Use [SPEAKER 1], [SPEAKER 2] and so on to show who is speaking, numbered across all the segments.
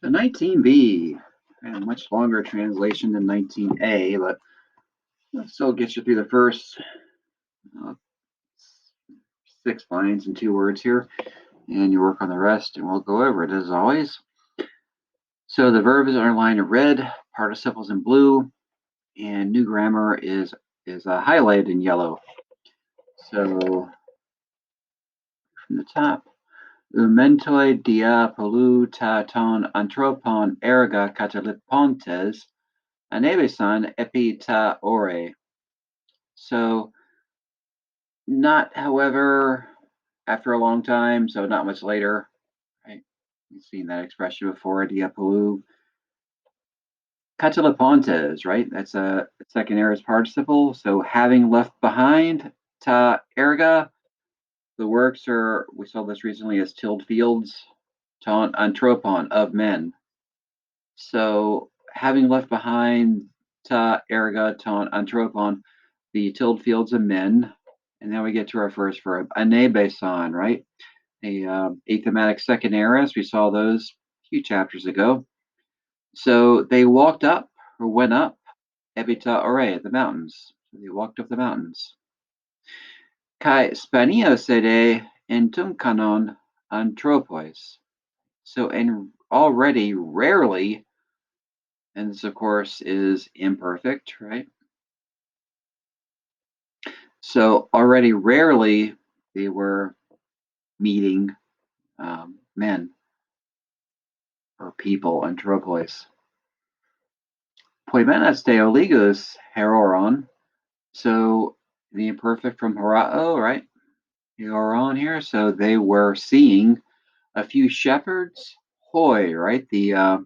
[SPEAKER 1] The 19B, and a much longer translation than 19A, but that still gets you through the first uh, 6 lines and 2 words here, and you work on the rest, and we'll go over it as always. So the verbs are lined in red, participles in blue, and new grammar is highlighted in yellow. So from the top, Umentoi dia polou ta ton anthropon erga katalipontes anebesan epi ta ore. So not, however, after a long time, so not much later, right? You've seen that expression before, dia polou. Katalipontes, right? That's a second aorist participle. So having left behind, ta erga. The works are, we saw this recently as tilled fields, ton anthropon, of men. So having left behind ta erga ton anthropon, the tilled fields of men. And now we get to our first verb, anebesan, right? A thematic second aorist. We saw those a few chapters ago. So they walked up or went up Ebita Ore, the mountains. So they walked up the mountains. Kai Spanio sede entum canon anthropos. So, and already rarely, and this of course is imperfect, right? So already rarely they were meeting men or people, anthropos. Poimenas de oligos heroron. So the imperfect from horao, right? Heroron here. So they were seeing a few shepherds. Hoi, right? The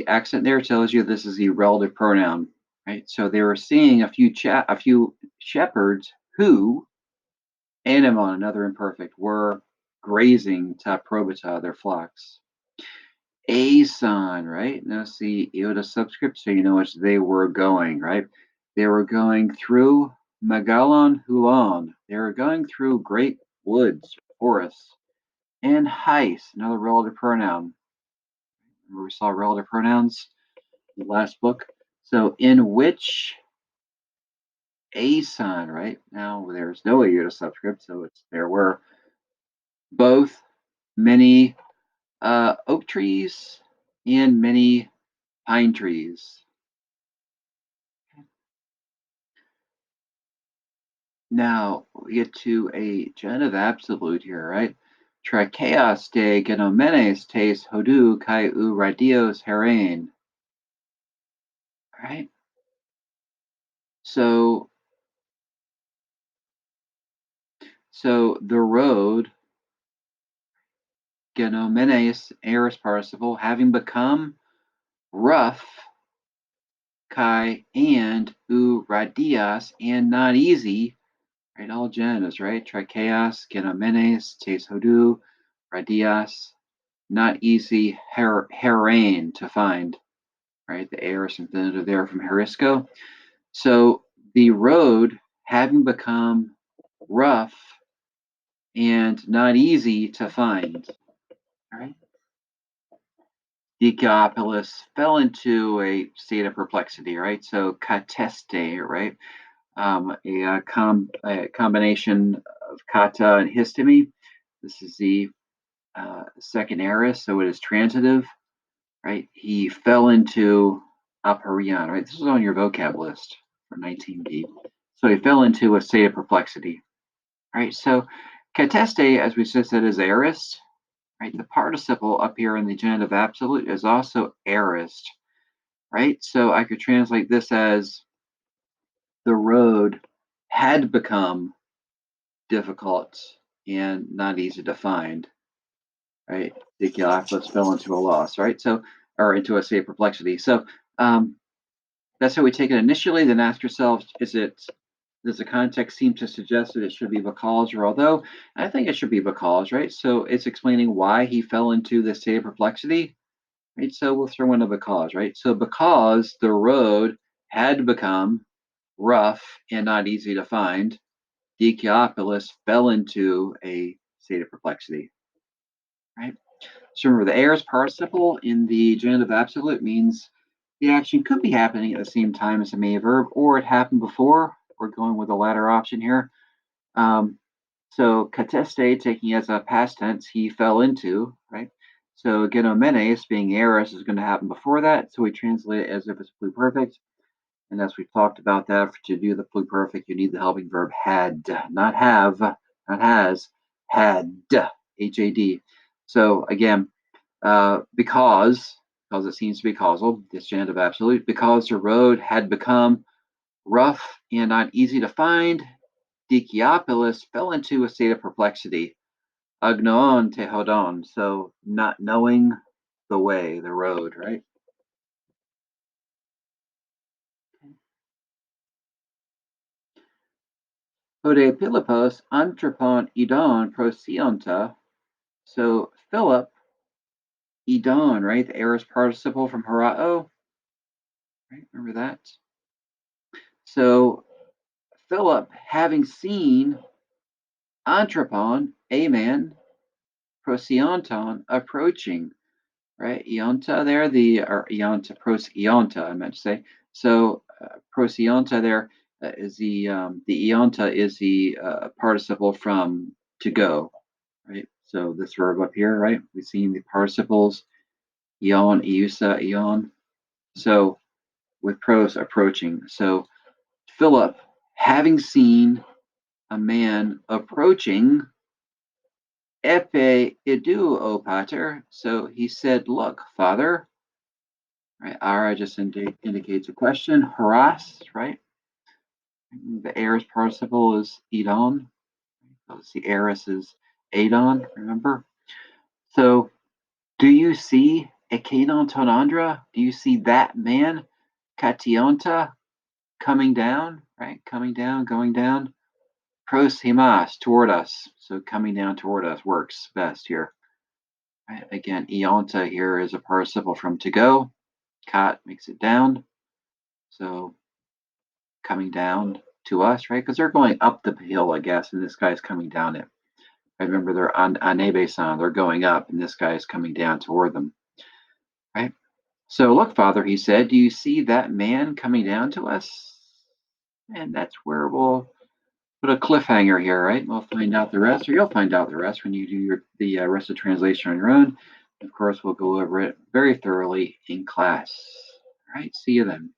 [SPEAKER 1] accent there tells you this is the relative pronoun, right? So they were seeing a few shepherds who, animon, another imperfect, were grazing ta probita, their flocks. Ason, right? Now see iota subscript, so you know which they were going, right? They were going through Megalon Hulon. They were going through great woods, forests, and heis, another relative pronoun. Remember we saw relative pronouns in the last book. So in which ason, right? Now there's no iota subscript, so there were both many oak trees and many pine trees. Now we get to a genitive absolute here, right? Tracheas de genomenes tes hodu kai u radios herain. Right? So the road, genomenes, aorist participle, having become rough, kai, and u radias, and not easy, right? All genitives, right? Tracheas, genomenes, tes hodu, radias, not easy, herain, to find, right? The aorist infinitive there from herisco. So the road, having become rough and not easy to find, right? Dicapolis fell into a state of perplexity, right? So kateste, right? A combination of kata and histemi. This is the second aorist, so it is transitive, right? He fell into aparion, right? This is on your vocab list for 19B. So he fell into a state of perplexity, right? So kateste, as we just said, is aorist, right? The participle up here in the genitive absolute is also aorist, right? So I could translate this as the road had become difficult and not easy to find, right? Diculopoulos fell into a loss, right? So, or into a state of perplexity. So that's how we take it initially. Then ask yourself, does the context seem to suggest that it should be because or although? I think it should be because, right? So it's explaining why he fell into this state of perplexity, right? So we'll throw in a because, right? So because the road had become rough and not easy to find, Dicaeopolis fell into a state of perplexity, right? So remember, the aorist participle in the genitive absolute means the action could be happening at the same time as the main verb, or it happened before. We're going with the latter option here. So kateste, taking as a past tense, he fell into, right? So genomenes, being aorist, is going to happen before that. So we translate it as if it's pluperfect. And as we've talked about that, to do the pluperfect, you need the helping verb had, not have, not has, had, H-A-D. So again, because it seems to be causal, disjunctive absolute, because the road had become rough and not easy to find, Dikiopoulos fell into a state of perplexity. Agnoon tehodon, so not knowing the way, the road, right? Ode Philippos anthropon idon prosionta. So Philip, idon, right? The aorist participle from horao, right? Remember that? So Philip, having seen anthropon, a man, prosionton, approaching, right? Ionta there, or ionta, ionta, I meant to say. So prosionta there is the ionta is the participle from to go, right? So this verb up here, right? We've seen the participles ion, iusa, ion. So with pros approaching. So Philip, having seen a man approaching, epe idu o pater. So he said, "Look, father." Right, ara just indicates a question. Harass, right? The aorist participle is edon. The aorist is adon, remember? So do you see Ekanon Tonandra? Do you see that man, Kationta, coming down, right? Coming down, going down. Pros himas, toward us. So coming down toward us works best here. Right? Again, ionta here is a participle from to go. Kat makes it down. So coming down to us, right? Because they're going up the hill, I guess, and this guy's coming down it. I remember they're on Anebe-san, they're going up, and this guy is coming down toward them, right? So look, Father, he said, do you see that man coming down to us? And that's where we'll put a cliffhanger here, right? We'll find out the rest, or you'll find out the rest when you do the rest of the translation on your own. Of course, we'll go over it very thoroughly in class. All right, see you then.